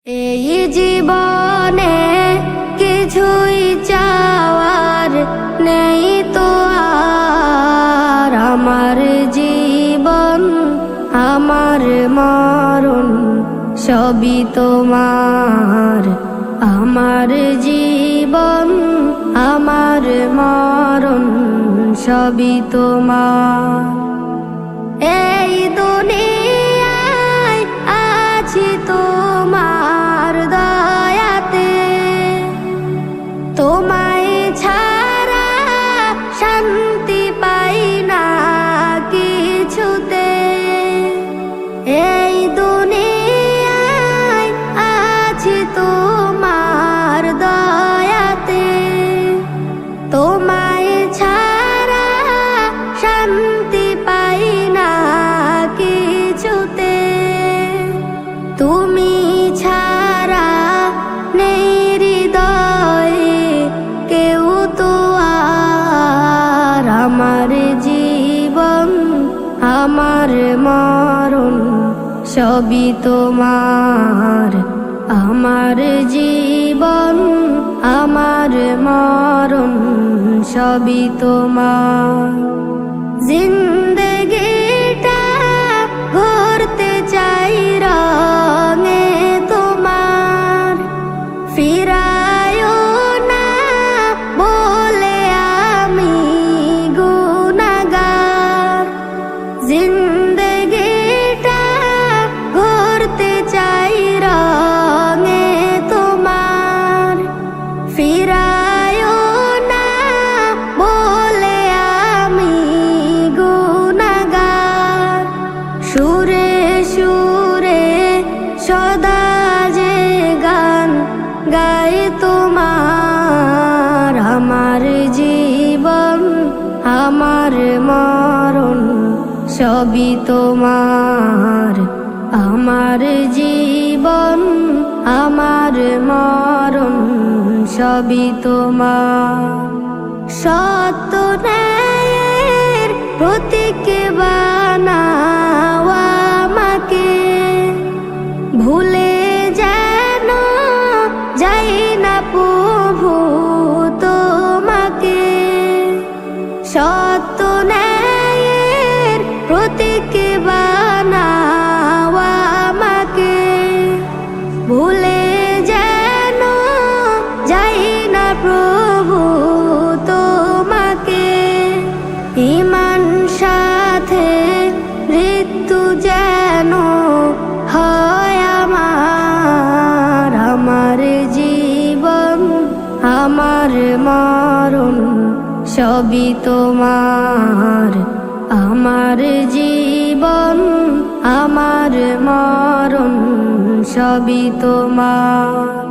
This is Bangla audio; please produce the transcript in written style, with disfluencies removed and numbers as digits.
এই জীবনে কিছুই চাওয়ার নেই তো আর, আমার জীবন আমার মরণ সবই তোমার। আমার জীবন আমার মরণ সবই তোমার। এই দুনিয়ায় আছি তোমার দয়াতে, তোমায় ছাড়া শান্তি পাই না কিছুতে। এই দুনিয়ায় আছি তোমার দয়াতে, তোমায় ছাড়া শান্তি পাই না কিছুতে। তুমি ছাড়া নেই হৃদয়ে কেউ তো আর, আমার জীবন আমার মরণ সবই তোমার। আমার জীবন আমার মরণ সবই তোমার। জিন্দেগিটা ঘুরতে চাই রঙে তোমার, ফিরায়ও না বলে আমি গুনাহগার। জিন্দেগিটা ঘুরতে চাই রঙে তোমার, ফিরায়ও না বলে আমি গুনাহগার। সুরে সুরে সদা যে গান গাই তোমার। আমার জীবন আমার মরণ সবই তোমার। আমার জীবন আমার মরণ সবই তোমার। সত্য ন্যায়ের প্রতীক বানাও আমাকে, ভুলে যেন যাই না প্রভু তোমাকে। সত্য ন্যায়ের প্রতীক বানাও আমাকে, ভুলে যেন যাই না প্রভু তোমাকে। ঈমান সাথে মৃত্যু যেন হয় আমার। আমার জীবন আমার মরণ সবই তোমার। আমার জীবন আমার মরণ সবই তোমার।